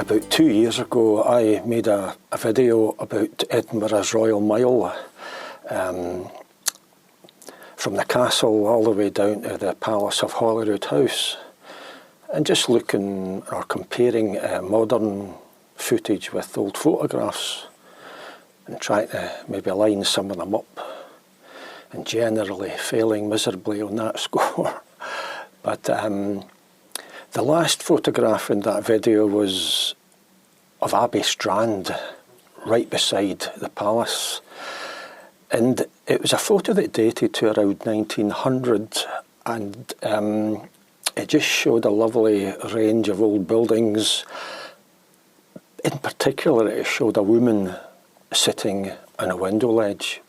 About 2 years ago, I made a video about Edinburgh's Royal Mile, from the castle all the way down to the Palace of Holyroodhouse, and just looking or comparing modern footage with old photographs and trying to maybe line some of them up, and generally failing miserably on that score. But the last photograph in that video was of Abbey Strand, right beside the palace. And it was a photo that dated to around 1900, and it just showed a lovely range of old buildings. In particular, it showed a woman sitting on a window ledge.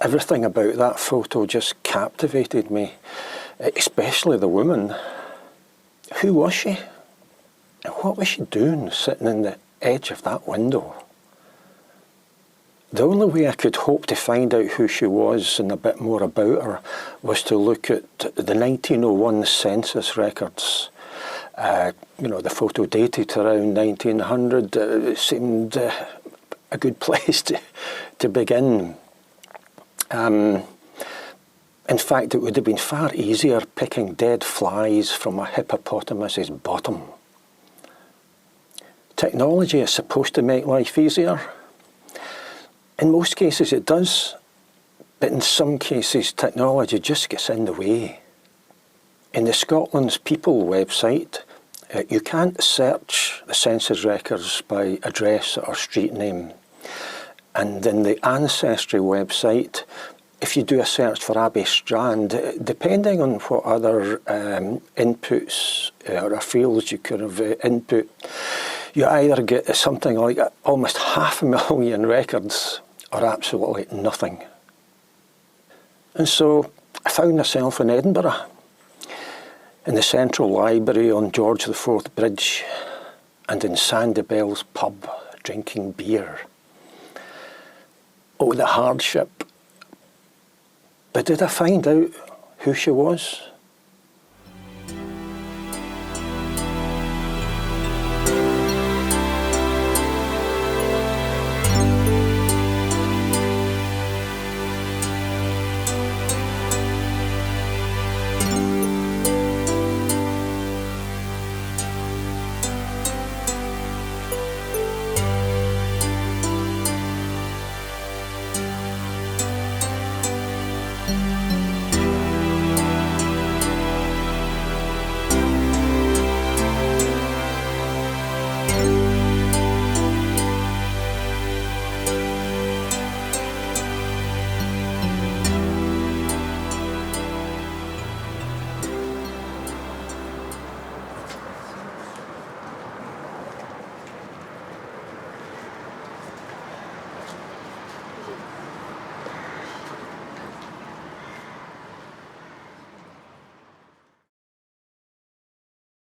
Everything about that photo just captivated me, especially the woman. Who was she? And what was she doing sitting in the edge of that window? The only way I could hope to find out who she was and a bit more about her was to look at the 1901 census records. The photo dated around 1900. It seemed a good place to begin. In fact, it would have been far easier picking dead flies from a hippopotamus's bottom. Technology is supposed to make life easier. In most cases it does, but in some cases technology just gets in the way. In the Scotland's People website, you can't search the census records by address or street name. And in the Ancestry website, if you do a search for Abbey Strand, depending on what other inputs or fields you could have input, you either get something like almost 500,000 records or absolutely nothing. And so I found myself in Edinburgh, in the Central Library on George IV Bridge, and in Sandy Bell's pub, drinking beer. Oh, the hardship. But did I find out who she was?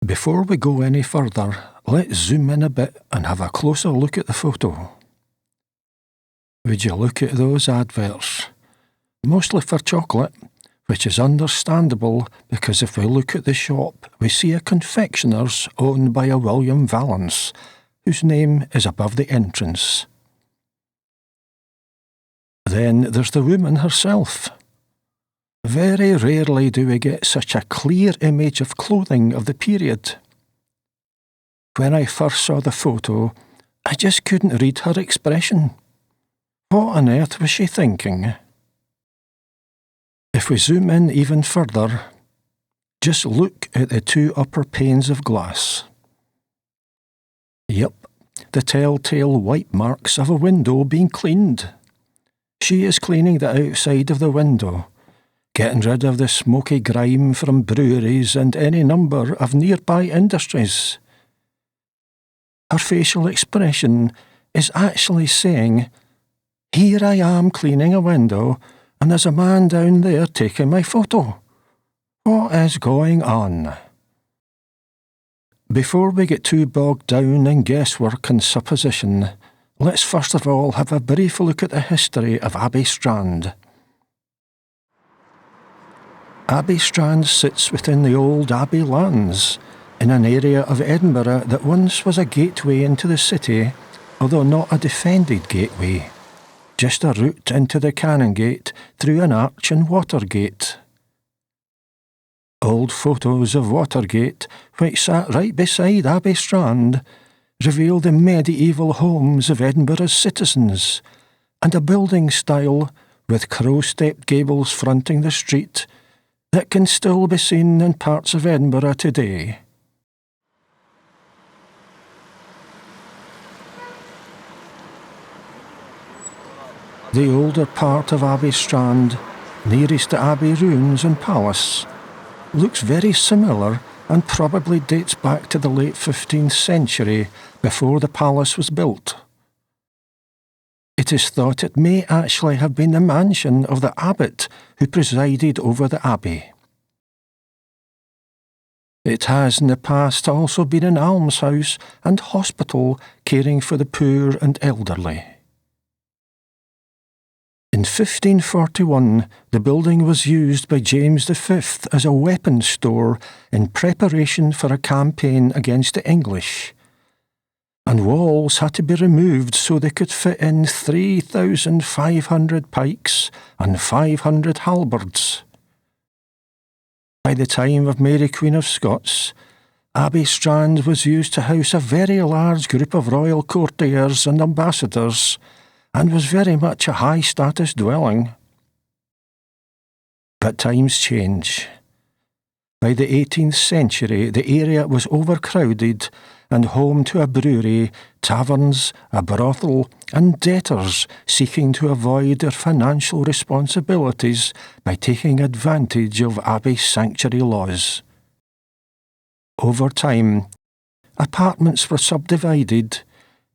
Before we go any further, let's zoom in a bit and have a closer look at the photo. Would you look at those adverts? Mostly for chocolate, which is understandable because if we look at the shop, we see a confectioners owned by a William Vallance, whose name is above the entrance. Then there's the woman herself. Very rarely do we get such a clear image of clothing of the period. When I first saw the photo, I just couldn't read her expression. What on earth was she thinking? If we zoom in even further, just look at the two upper panes of glass. Yep, the telltale white marks of a window being cleaned. She is cleaning the outside of the window, getting rid of the smoky grime from breweries and any number of nearby industries. Her facial expression is actually saying, "Here I am cleaning a window, and there's a man down there taking my photo. What is going on?" Before we get too bogged down in guesswork and supposition, let's first of all have a brief look at the history of Abbey Strand. Abbey Strand sits within the old Abbey lands, in an area of Edinburgh that once was a gateway into the city, although not a defended gateway, just a route into the Canongate through an arch in Watergate. Old photos of Watergate, which sat right beside Abbey Strand, reveal the medieval homes of Edinburgh's citizens, and a building style with crow-stepped gables fronting the street that can still be seen in parts of Edinburgh today. The older part of Abbey Strand, nearest to Abbey ruins and Palace, looks very similar and probably dates back to the late 15th century, before the palace was built. It is thought it may actually have been the mansion of the abbot who presided over the abbey. It has in the past also been an almshouse and hospital caring for the poor and elderly. In 1541, the building was used by James V as a weapons store in preparation for a campaign against the English, and walls had to be removed so they could fit in 3,500 pikes and 500 halberds. By the time of Mary Queen of Scots, Abbey Strand was used to house a very large group of royal courtiers and ambassadors, and was very much a high-status dwelling. But times change. By the 18th century, the area was overcrowded and home to a brewery, taverns, a brothel, and debtors seeking to avoid their financial responsibilities by taking advantage of Abbey sanctuary laws. Over time, apartments were subdivided,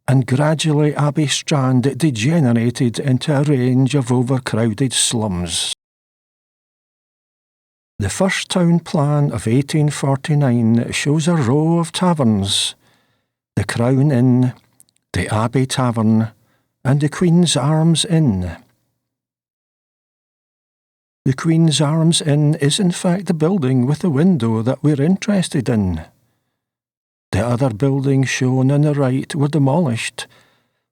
and gradually Abbey Strand degenerated into a range of overcrowded slums. The first town plan of 1849 shows a row of taverns: the Crown Inn, the Abbey Tavern, and the Queen's Arms Inn. The Queen's Arms Inn is in fact the building with the window that we're interested in. The other buildings shown on the right were demolished,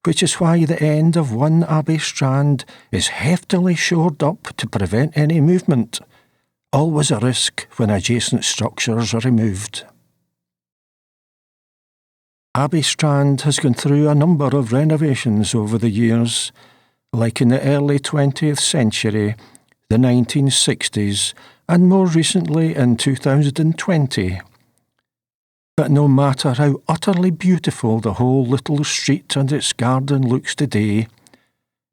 which is why the end of one Abbey Strand is heftily shored up to prevent any movement, always a risk when adjacent structures are removed. Abbey Strand has gone through a number of renovations over the years, like in the early 20th century, the 1960s, and more recently in 2020. But no matter how utterly beautiful the whole little street and its garden looks today,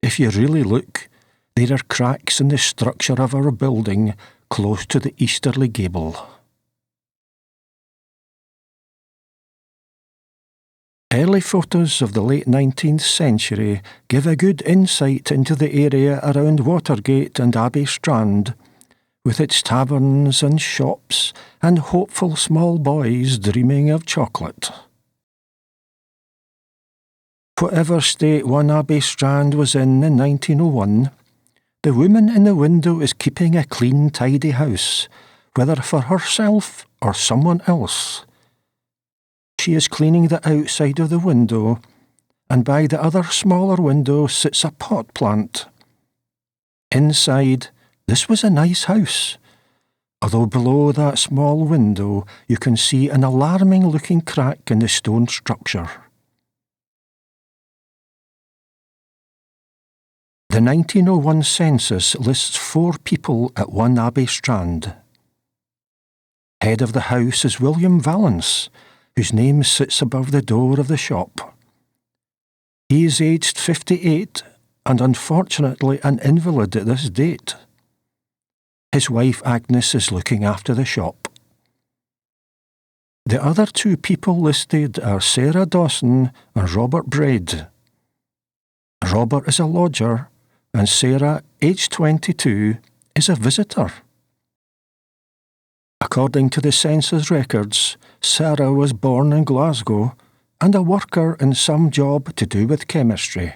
if you really look, there are cracks in the structure of our building close to the easterly gable. Early photos of the late 19th century give a good insight into the area around Watergate and Abbey Strand, with its taverns and shops and hopeful small boys dreaming of chocolate. Whatever state one Abbey Strand was in 1901, the woman in the window is keeping a clean, tidy house, whether for herself or someone else. She is cleaning the outside of the window, and by the other smaller window sits a pot plant. Inside, this was a nice house, although below that small window you can see an alarming-looking crack in the stone structure. The 1901 census lists 4 people at one Abbey Strand. Head of the house is William Vallance, whose name sits above the door of the shop. He is aged 58 and unfortunately an invalid at this date. His wife Agnes is looking after the shop. The other 2 people listed are Sarah Dawson and Robert Braid. Robert is a lodger, and Sarah, aged 22, is a visitor. According to the census records, Sarah was born in Glasgow and a worker in some job to do with chemistry.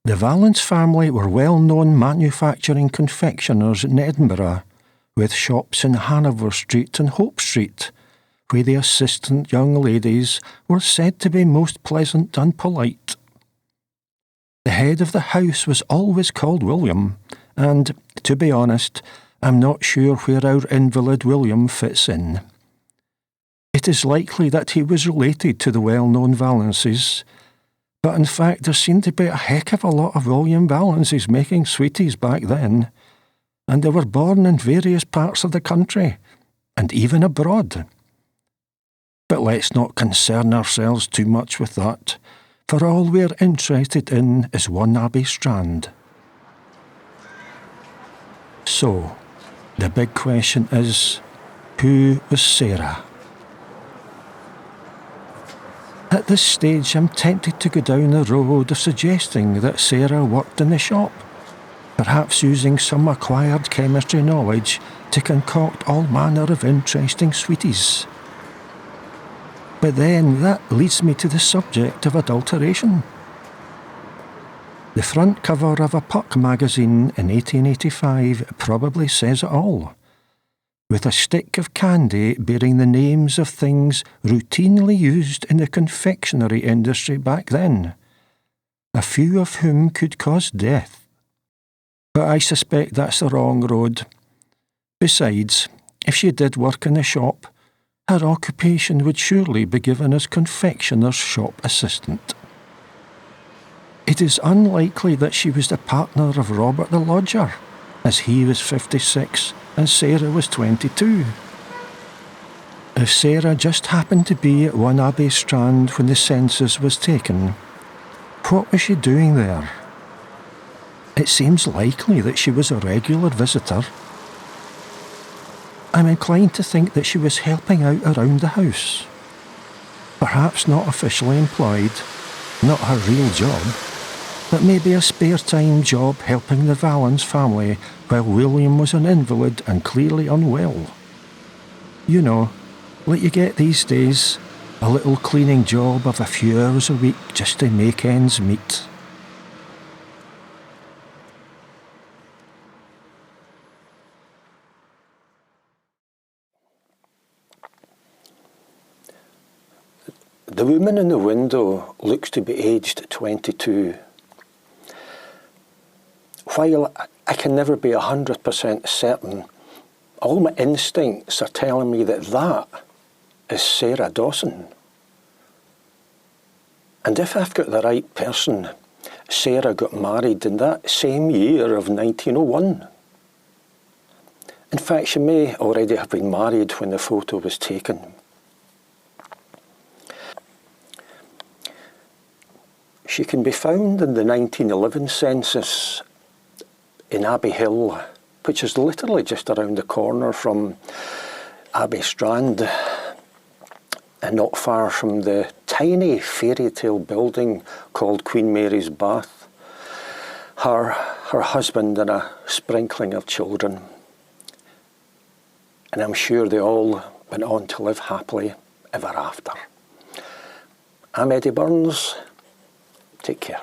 The Vallance family were well-known manufacturing confectioners in Edinburgh, with shops in Hanover Street and Hope Street, where the assistant young ladies were said to be most pleasant and polite. The head of the house was always called William, and, to be honest, I'm not sure where our invalid William fits in. It is likely that he was related to the well-known Vallances, but in fact there seemed to be a heck of a lot of William Vallances making sweeties back then, and they were born in various parts of the country, and even abroad. But let's not concern ourselves too much with that, for all we're interested in is one Abbey Strand. So, the big question is, who was Sarah? At this stage, I'm tempted to go down the road of suggesting that Sarah worked in the shop, perhaps using some acquired chemistry knowledge to concoct all manner of interesting sweeties. But then that leads me to the subject of adulteration. The front cover of a Puck magazine in 1885 probably says it all, with a stick of candy bearing the names of things routinely used in the confectionery industry back then, a few of whom could cause death. But I suspect that's the wrong road. Besides, if she did work in the shop, her occupation would surely be given as confectioner's shop assistant. It is unlikely that she was the partner of Robert the lodger, as he was 56 and Sarah was 22. If Sarah just happened to be at 1 Abbey Strand when the census was taken, what was she doing there? It seems likely that she was a regular visitor. I'm inclined to think that she was helping out around the house. Perhaps not officially employed, not her real job, but maybe a spare-time job helping the Vallance family while William was an invalid and clearly unwell. You know, like you get these days, a little cleaning job of a few hours a week just to make ends meet. The woman in the window looks to be aged 22. While I can never be 100% certain, all my instincts are telling me that that is Sarah Dawson. And if I've got the right person, Sarah got married in that same year of 1901. In fact, she may already have been married when the photo was taken. She can be found in the 1911 census in Abbey Hill, which is literally just around the corner from Abbey Strand and not far from the tiny fairy tale building called Queen Mary's Bath, her husband and a sprinkling of children. And I'm sure they all went on to live happily ever after. I'm Eddie Burns. Take care.